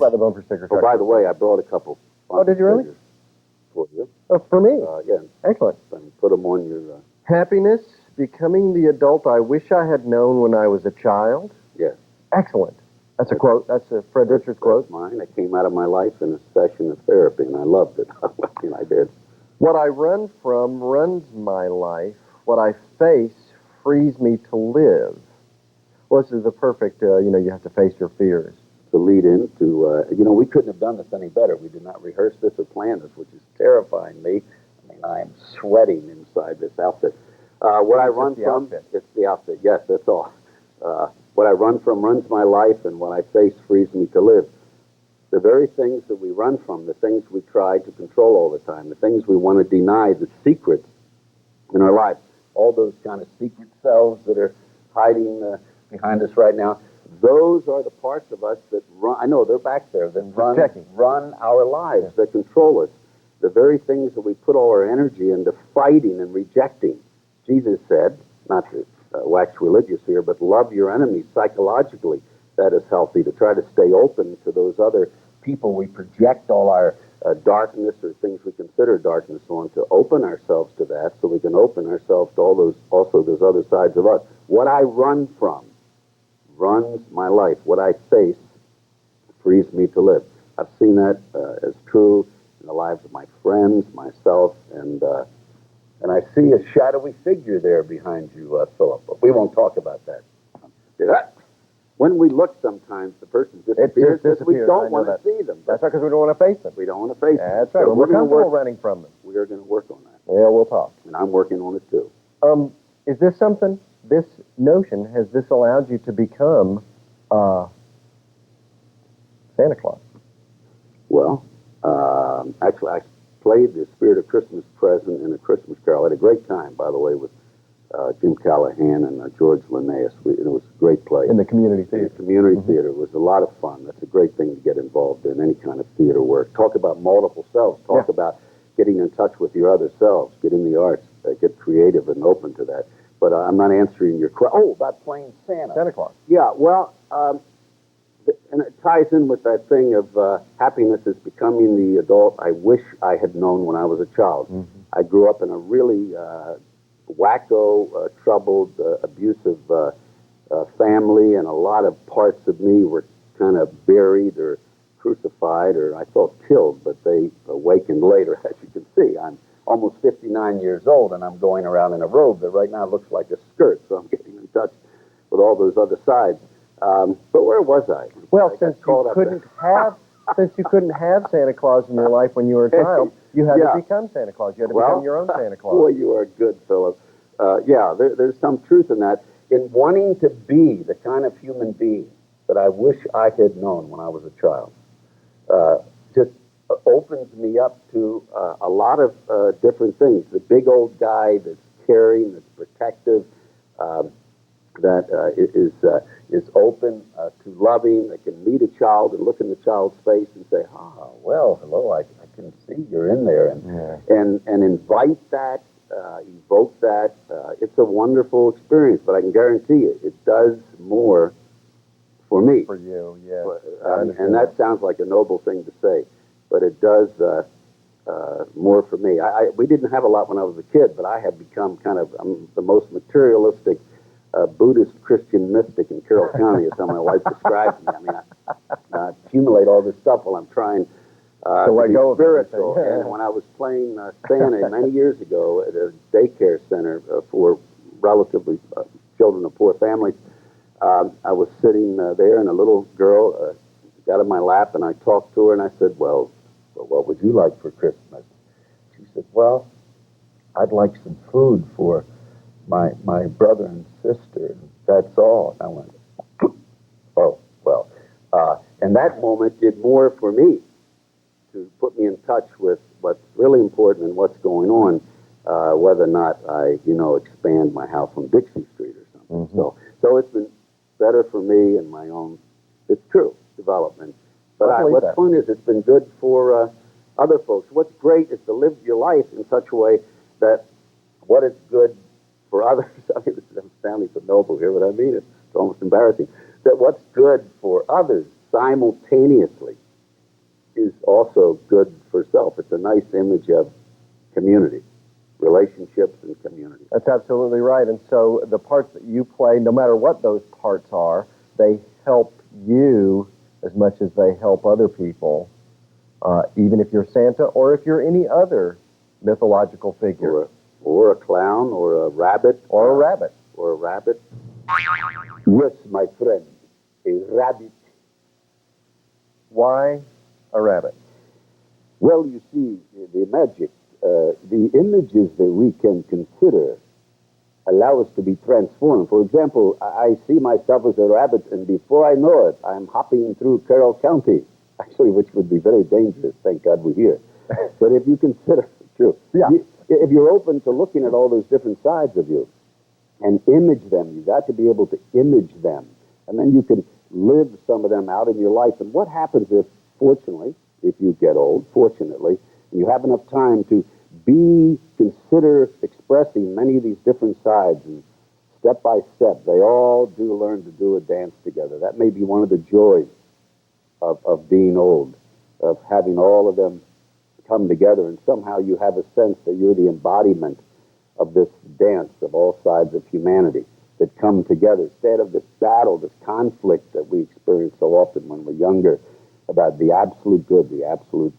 about the bumper sticker truck. Oh, by the way, I brought a couple. Oh, did you really? stickers for you. Oh, for me? Yeah. Excellent. And put them on your... Happiness, becoming the adult I wish I had known when I was a child. Yes. Excellent. That's a quote. That's a Fred Richards quote. That's mine. It came out of my life in a session of therapy, and I loved it. I did. What I run from runs my life. What I face frees me to live. Well, this is the perfect, you have to face your fears. To lead into, we couldn't have done this any better. We did not rehearse this or plan this, which is terrifying me. I mean, I am sweating inside this outfit. What I run from, it's the outfit. Yes, that's all. What I run from runs my life, and what I face frees me to live. The very things that we run from, the things we try to control all the time, the things we want to deny, the secrets in our lives, all those kind of secret selves that are hiding behind us right now, those are the parts of us that run, I know they're back there, that run our lives, that control us. The very things that we put all our energy into fighting and rejecting. Jesus said, not to wax religious here, but love your enemies psychologically. That is healthy, to try to stay open to those other people we project all our darkness or things we consider darkness on, to open ourselves to that so we can open ourselves to all those other sides of us. What I run from runs my life. What I face frees me to live. I've seen that as true in the lives of my friends, myself, and I see a shadowy figure there behind you, Philip, but we won't talk about that. When we look sometimes, the person disappears because we don't want to see them. That's right, because we don't want to face them. We don't want to face them. That's right. We're comfortable running from them. We are going to work on that. Yeah, we'll talk. And I'm working on it, too. Is this something, this notion, has this allowed you to become Santa Claus? Well, actually, I played the Spirit of Christmas Present in a Christmas Carol. I had a great time, by the way, with Jim Callahan and George Linnaeus. It was a great play. In the community theater. In the community theater. It was a lot of fun. That's a great thing to get involved in, any kind of theater work. Talk about multiple selves. Talk about getting in touch with your other selves. Get in the arts. Get creative and open to that. But I'm not answering your question. Oh, about playing Santa Claus. Yeah, well, and it ties in with that thing of happiness is becoming the adult I wish I had known when I was a child. Mm-hmm. I grew up in a really wacko, troubled, abusive family, and a lot of parts of me were kind of buried or crucified, or I felt killed, but they awakened later, as you can see. I'm almost 59 years old, and I'm going around in a robe that right now looks like a skirt, so I'm getting in touch with all those other sides. But where was I? Well, since you couldn't have Santa Claus in your life when you were a child, you had to become Santa Claus. You had to become your own Santa Claus. Boy, you are good, Philip. There's some truth in that. In wanting to be the kind of human being that I wish I had known when I was a child, just opens me up to a lot of different things. The big old guy that's caring, that's protective, that is open to loving, that can meet a child and look in the child's face and say, well, hello, I can see you're in there, and invite that, evoke that. It's a wonderful experience, but I can guarantee you, it does more for me. For you, yeah. And that sounds like a noble thing to say, but it does more for me. We didn't have a lot when I was a kid, but I have become I'm the most materialistic Buddhist Christian mystic in Carroll County, is how my wife describes me. I mean, I accumulate all this stuff while I'm trying to be spiritual. And when I was playing Santa many years ago at a daycare center for relatively children of poor families, I was sitting there, and a little girl got in my lap, and I talked to her, and I said, well, what would you like for Christmas? She said, well, I'd like some food for my brother and sister. That's all. I went, oh, well. And that moment did more for me to put me in touch with what's really important and what's going on, whether or not I, expand my house on Dixie Street or something. Mm-hmm. So it's been better for me and my own, it's true, development. But what's fun is it's been good for other folks. What's great is to live your life in such a way that what is good for others, I mean, I'm sounding so noble here, but I mean it's almost embarrassing, that what's good for others simultaneously is also good for self. It's a nice image of community, relationships and community. That's absolutely right. And so the parts that you play, no matter what those parts are, they help you as much as they help other people, even if you're Santa or if you're any other mythological figure. Or a clown, or a rabbit. Or a rabbit. Or a rabbit. Yes, my friend, a rabbit. Why a rabbit? Well, you see, the magic, the images that we can consider allow us to be transformed. For example, I see myself as a rabbit, and before I know it, I'm hopping through Carroll County, actually, which would be very dangerous. Thank God we're here. But if you consider, true, yeah. If you're open to looking at all those different sides of you and image them, you've got to be able to image them, and then you can live some of them out in your life. And what happens if, fortunately, if you get old, fortunately, and you have enough time to consider expressing many of these different sides, and step by step, they all do learn to do a dance together. That may be one of the joys of being old, of having all of them come together, and somehow you have a sense that you're the embodiment of this dance of all sides of humanity that come together instead of this battle, this conflict that we experience so often when we're younger about the absolute good, the absolute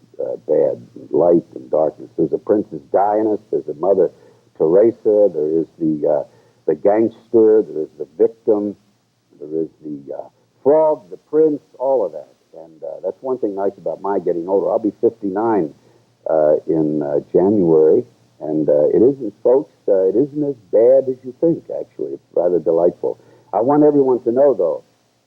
bad, light and darkness. There's a Princess Diana, there's a Mother Teresa, there is the gangster, there is the victim, there is the frog, the prince, all of that. And that's one thing nice about my getting older. I'll be 59 in January, and it isn't, folks, it isn't as bad as you think, actually. It's rather delightful. I want everyone to know, though,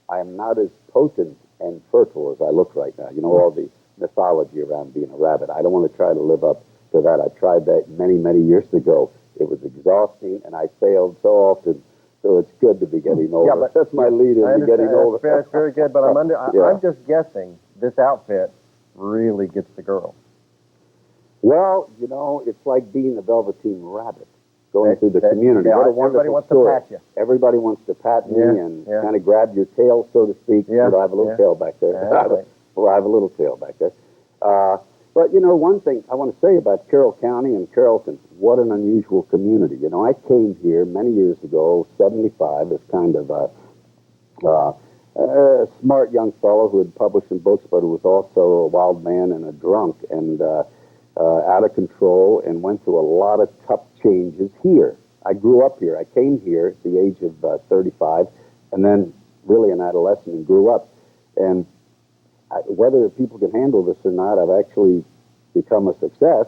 I am not as potent and fertile as I look right now. You know, all the mythology around being a rabbit. I don't want to try to live up to that. I tried that many, many years ago. It was exhausting, and I failed so often. So it's good to be getting older. Yeah, but that's my lead into getting older. That's very good, but I'm just guessing this outfit really gets the girl. Well, you know, it's like being the Velveteen Rabbit, going through the community. What a wonderful everybody wants story. to pat you. Everybody wants to pat me and kind of grab your tail, so to speak. Yeah. You know, I have a little tail back there. Well, I have a little tail back there. But, you know, one thing I want to say about Carroll County and Carrollton, what an unusual community. You know, I came here many years ago, 75, as kind of a smart young fellow who had published some books, but who was also a wild man and a drunk and out of control, and went through a lot of tough changes here. I grew up here. I came here at the age of 35, and then really an adolescent and grew up. And whether people can handle this or not, I've actually become a success,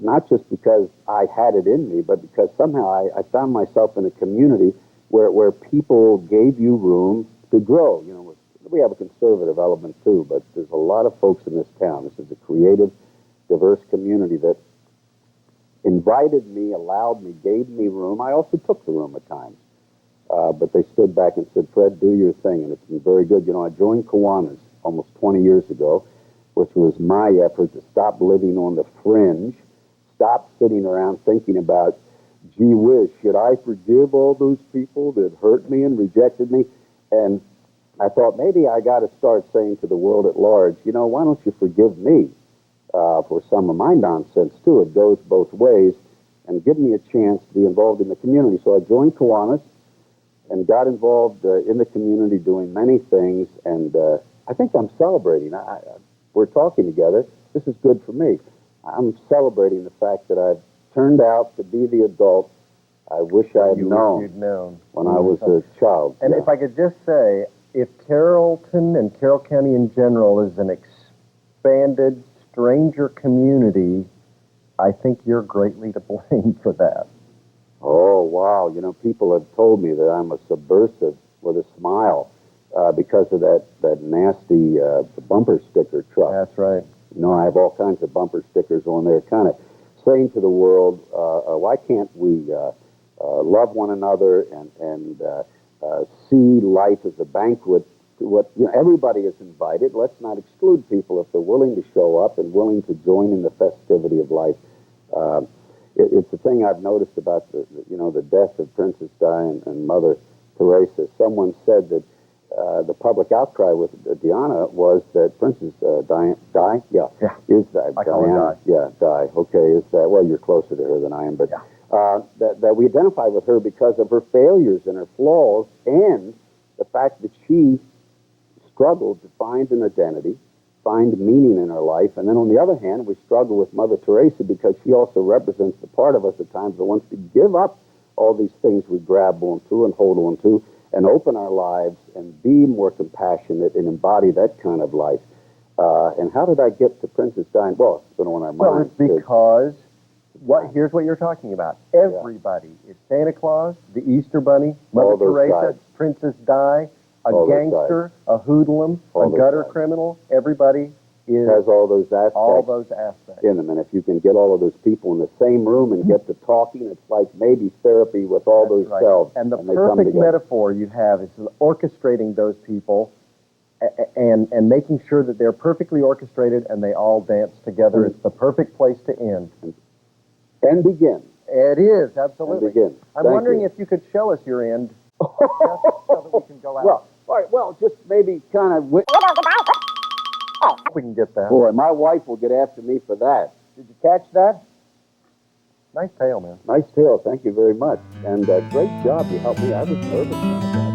not just because I had it in me, but because somehow I found myself in a community where people gave you room to grow. You know, we have a conservative element too, but there's a lot of folks in this town. This is a creative, diverse community that invited me, allowed me, gave me room. I also took the room at times. But they stood back and said, Fred, do your thing, and it's been very good. You know, I joined Kiwanis almost 20 years ago, which was my effort to stop living on the fringe, stop sitting around thinking about, gee whiz, should I forgive all those people that hurt me and rejected me? And I thought maybe I got to start saying to the world at large, you know, why don't you forgive me for some of my nonsense, too? It goes both ways, and give me a chance to be involved in the community. So I joined Kiwanis and got involved in the community doing many things, and I think I'm celebrating. We're talking together. This is good for me. I'm celebrating the fact that I've turned out to be the adult I wish I had known when I was a child. And if I could just say, if Carrollton and Carroll County in general is an expanded stranger community, I think you're greatly to blame for that. Oh, wow. You know, people have told me that I'm a subversive with a smile because of that nasty bumper sticker truck. That's right. You know, I have all kinds of bumper stickers on there, kind of saying to the world, why can't we love one another and see life as a banquet? Everybody is invited. Let's not exclude people if they're willing to show up and willing to join in the festivity of life. It's the thing I've noticed about the death of Princess Diana and Mother Teresa. Someone said that the public outcry with Diana was that Princess Di, is that I call her Diana? Di. Yeah, Di. Okay, is that, well, you're closer to her than I am, but that we identify with her because of her failures and her flaws, and the fact that she struggled to find an identity, find meaning in her life. And then on the other hand, we struggle with Mother Teresa because she also represents the part of us at times that wants to give up all these things we grab onto and hold on to and open our lives and be more compassionate and embody that kind of life. And how did I get to Princess Diana? Well, it's been on our Well, minds. it's because here's what you're talking about. Everybody is Santa Claus, the Easter Bunny, Mother Teresa, guys. Princess Di, a gangster, a hoodlum, a gutter criminal. Everybody has all those aspects in them. And if you can get all of those people in the same room and get to talking, it's like maybe therapy with all those selves. And the perfect metaphor you have is orchestrating those people and making sure that they're perfectly orchestrated and they all dance together. It's the perfect place to end. And begin. It is, absolutely. And begin. I'm wondering if you could show us your end just so that we can go out. Well, all right, well, just maybe kind of... We can get that. Boy, my wife will get after me for that. Did you catch that? Nice tail, man. Nice tail. Thank you very much. And great job. You helped me. I was nervous about that.